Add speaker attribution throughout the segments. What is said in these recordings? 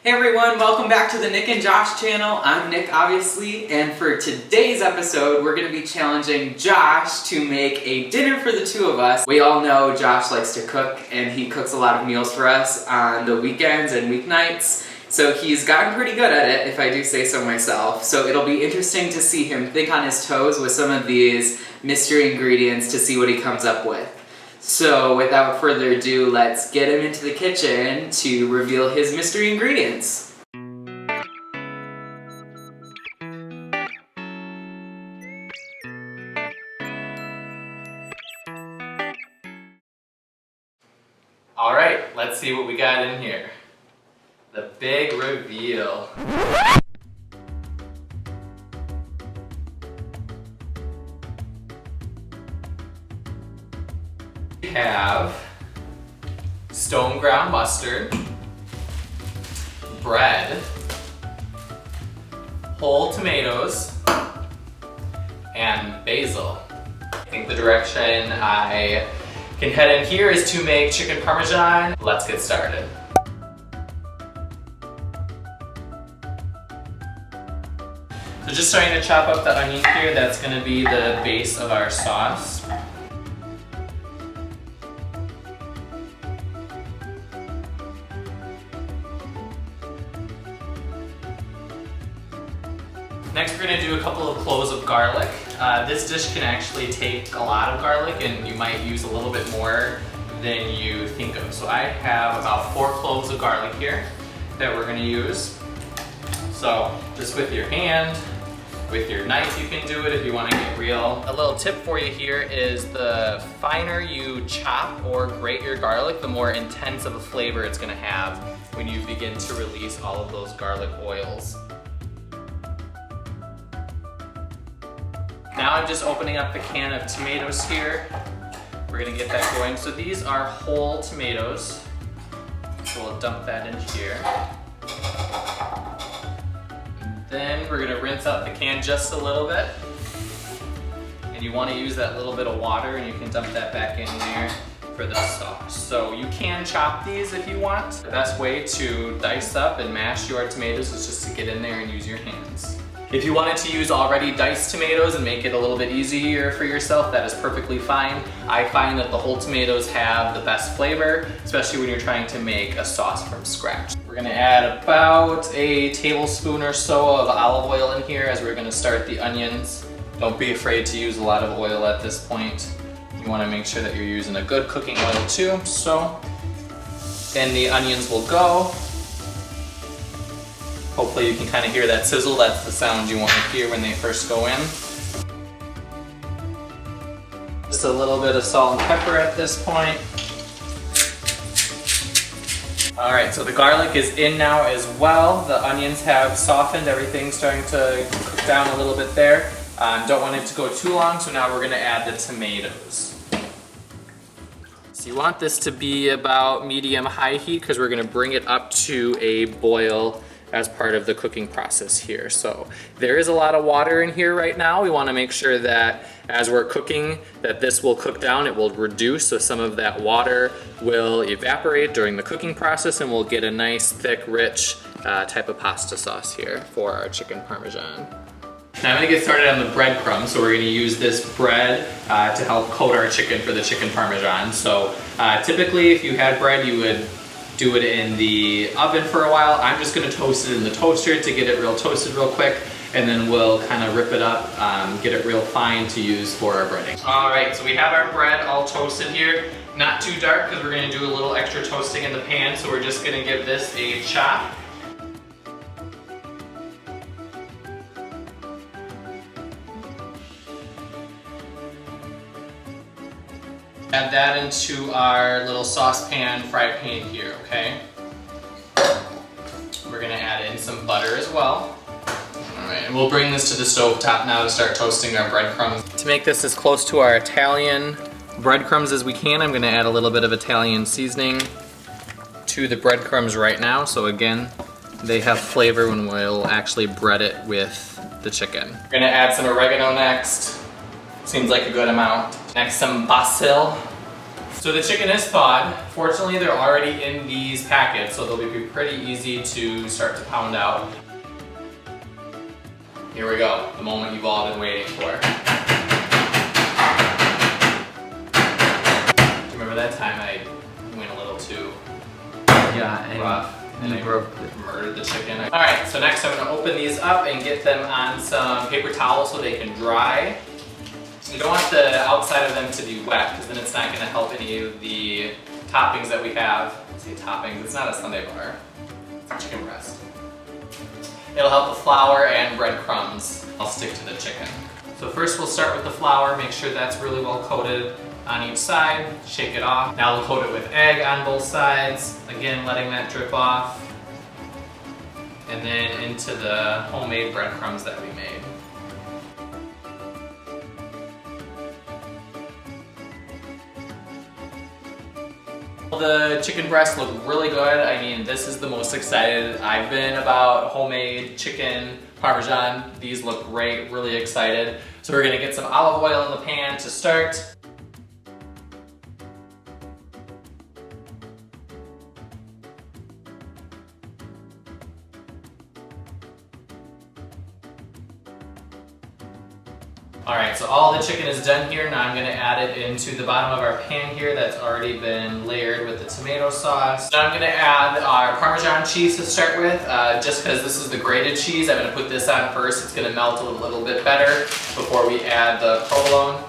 Speaker 1: Hey everyone, welcome back to the Nick and Josh channel. I'm Nick, obviously, and for today's episode, we're going to be challenging Josh to make a dinner for the two of us. We all know Josh likes to cook, and he cooks a lot of meals for us on the weekends and weeknights. So he's gotten pretty good at it, if I do say so myself. So it'll be interesting to see him think on his toes with some of these mystery ingredients to see what he comes up with. So without further ado, let's get him into the kitchen to reveal his mystery ingredients. All right, let's see what we got in here. The big reveal. We have stone ground mustard, bread, whole tomatoes, and basil. I think the direction I can head in here is to make chicken Parmesan. Let's get started. So just starting to chop up the onion here, that's going to be the base of our sauce. Next we're going to do a couple of cloves of garlic. This dish can actually take a lot of garlic and you might use a little bit more than you think of. So I have about 4 cloves of garlic here that we're going to use. So just with your hand, with your knife you can do it if you want to get real. A little tip for you here is the finer you chop or grate your garlic, the more intense of a flavor it's going to have when you begin to release all of those garlic oils. Now I'm just opening up the can of tomatoes here. We're gonna get that going. So these are whole tomatoes. So we'll dump that in here. And then we're gonna rinse out the can just a little bit. And you wanna use that little bit of water and you can dump that back in there for the sauce. So you can chop these if you want. The best way to dice up and mash your tomatoes is just to get in there and use your hands. If you wanted to use already diced tomatoes and make it a little bit easier for yourself, that is perfectly fine. I find that the whole tomatoes have the best flavor, especially when you're trying to make a sauce from scratch. We're gonna add about a tablespoon or so of olive oil in here as we're gonna start the onions. Don't be afraid to use a lot of oil at this point. You wanna make sure that you're using a good cooking oil too. So then the onions will go. Hopefully you can kind of hear that sizzle. That's the sound you want to hear when they first go in. Just a little bit of salt and pepper at this point. All right, so the garlic is in now as well. The onions have softened. Everything's starting to cook down a little bit there. Don't want it to go too long, so now we're gonna add the tomatoes. So you want this to be about medium-high heat because we're gonna bring it up to a boil as part of the cooking process here. So there is a lot of water in here right now. We want to make sure that as we're cooking that this will cook down, it will reduce, so some of that water will evaporate during the cooking process and we'll get a nice thick rich type of pasta sauce here for our chicken Parmesan. Now I'm going to get started on the breadcrumbs. So we're going to use this bread to help coat our chicken for the chicken Parmesan. So typically if you had bread you would do it in the oven for a while. I'm just gonna toast it in the toaster to get it real toasted real quick, and then we'll kind of rip it up, get it real fine to use for our breading. All right, so we have our bread all toasted here. Not too dark because we're gonna do a little extra toasting in the pan, so we're just gonna give this a chop. Add that into our little saucepan fry pan here, okay? We're gonna add in some butter as well. All right, and we'll bring this to the stove top now to start toasting our breadcrumbs. To make this as close to our Italian breadcrumbs as we can, I'm gonna add a little bit of Italian seasoning to the breadcrumbs right now. So again, they have flavor when we'll actually bread it with the chicken. We're gonna add some oregano next. Seems like a good amount. Next, some basil So the chicken is thawed. Fortunately, they're already in these packets, so they'll be pretty easy to start to pound out. Here we go, the moment you've all been waiting for. Remember that time I went a little too rough and I murdered the chicken? Alright, so next I'm going to open these up and get them on some paper towels so they can dry. You don't want the outside of them to be wet because then it's not going to help any of the toppings that we have. I say toppings, it's not a sundae bar, it's a chicken breast. It'll help the flour and breadcrumbs. I'll stick to the chicken. So first we'll start with the flour, make sure that's really well coated on each side, shake it off. Now we'll coat it with egg on both sides, again letting that drip off. And then into the homemade breadcrumbs that we made. The chicken breasts look really good. I mean, this is the most excited I've been about homemade chicken Parmesan. These look great, really excited. So we're gonna get some olive oil in the pan to start. Alright, so all the chicken is done here. Now I'm going to add it into the bottom of our pan here that's already been layered with the tomato sauce. Now I'm going to add our Parmesan cheese to start with. Just because this is the grated cheese, I'm going to put this on first. It's going to melt a little bit better before we add the provolone.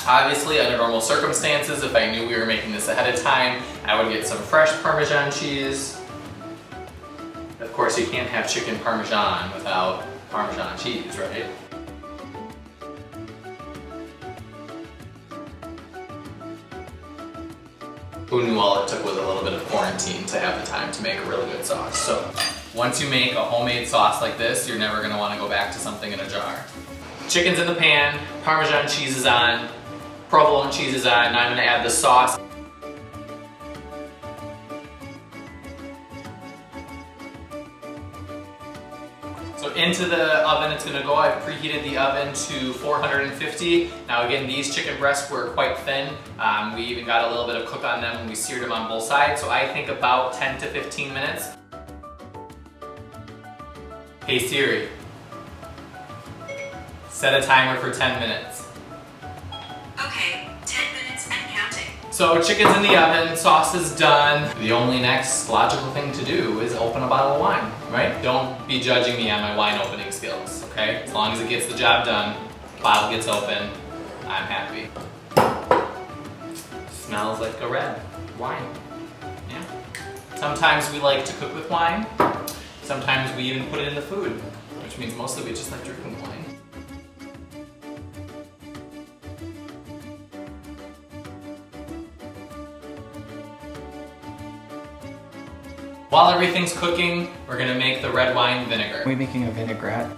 Speaker 1: Obviously, under normal circumstances, if I knew we were making this ahead of time, I would get some fresh Parmesan cheese. Of course, you can't have chicken Parmesan without Parmesan cheese, right? Who knew all it took was a little bit of quarantine to have the time to make a really good sauce. So once you make a homemade sauce like this, you're never gonna wanna go back to something in a jar. Chicken's in the pan, Parmesan cheese is on, provolone cheese is on. Now I'm gonna add the sauce. So into the oven it's going to go. I've preheated the oven to 450. Now again, these chicken breasts were quite thin. We even got a little bit of cook on them when we seared them on both sides. So I think about 10 to 15 minutes. Hey Siri, set a timer for 10 minutes.
Speaker 2: Okay, 10 minutes and counting.
Speaker 1: So chicken's in the oven, sauce is done. The only next logical thing to do is open a bottle of wine, right? Don't be judging me on my wine opening skills, okay? As long as it gets the job done, bottle gets open, I'm happy. Smells like a red wine, yeah. Sometimes we like to cook with wine. Sometimes we even put it in the food, which means mostly we just like drinking wine. While everything's cooking, we're gonna make the red wine vinegar.
Speaker 3: Are we making a vinaigrette?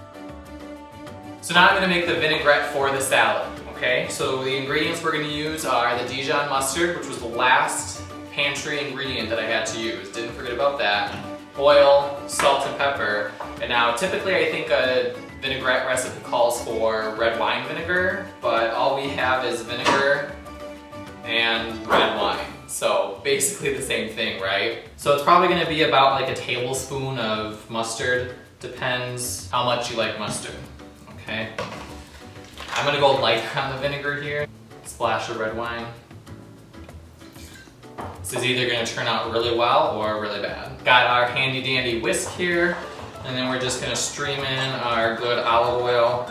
Speaker 1: So now I'm gonna make the vinaigrette for the salad, okay? So the ingredients we're gonna use are the Dijon mustard, which was the last pantry ingredient that I had to use. Didn't forget about that. Oil, salt, and pepper. And now typically I think a vinaigrette recipe calls for red wine vinegar, but all we have is vinegar and red wine. So basically the same thing, right? So it's probably gonna be about like a tablespoon of mustard. Depends how much you like mustard, okay? I'm gonna go light on the vinegar here. Splash of red wine. This is either gonna turn out really well or really bad. Got our handy dandy whisk here, and then we're just gonna stream in our good olive oil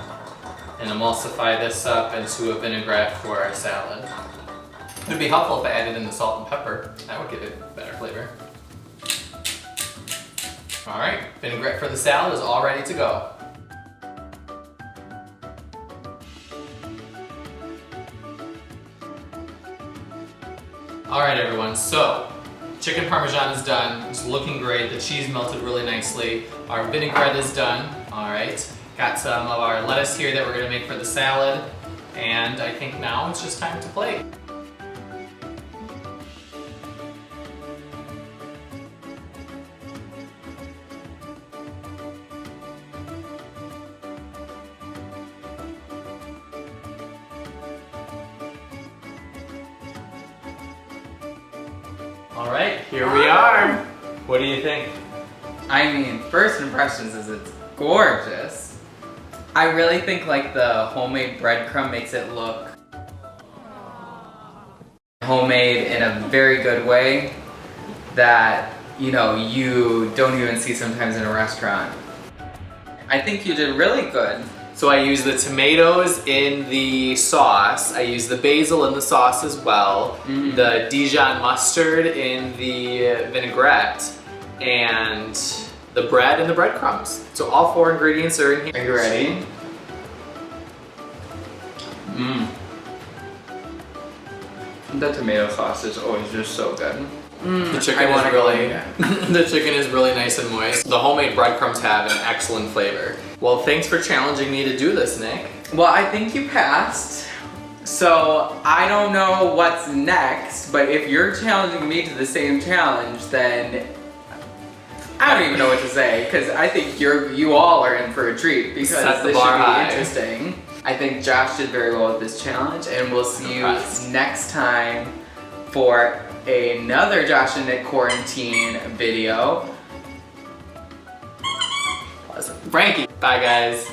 Speaker 1: and emulsify this up into a vinaigrette for our salad. It would be helpful if I added in the salt and pepper. That would give it better flavor. All right, vinaigrette for the salad is all ready to go. All right, everyone, so chicken Parmesan is done. It's looking great. The cheese melted really nicely. Our vinaigrette is done. All right, got some of our lettuce here that we're gonna make for the salad. And I think now it's just time to plate. All right, here we are. What do you think?
Speaker 3: I mean, first impressions is it's gorgeous. I really think like the homemade breadcrumb makes it look homemade in a very good way that, you know, you don't even see sometimes in a restaurant. I think you did really good.
Speaker 1: So I use the tomatoes in the sauce. I use the basil in the sauce as well. The Dijon mustard in the vinaigrette. And the bread and the breadcrumbs. So all 4 ingredients are in here.
Speaker 3: Are you ready? The tomato sauce is always just so good.
Speaker 1: The chicken is really the chicken is really nice and moist. The homemade breadcrumbs have an excellent flavor. Well, thanks for challenging me to do this, Nick.
Speaker 3: Well, I think you passed. So I don't know what's next, but if you're challenging me to the same challenge, then I don't even know what to say, because I think you all are in for a treat, because
Speaker 1: Set the
Speaker 3: this
Speaker 1: bar
Speaker 3: should be
Speaker 1: high.
Speaker 3: interesting. I think Josh did very well with this challenge, and we'll see you next time for another Josh and Nick quarantine video.
Speaker 1: Frankie. Bye, guys.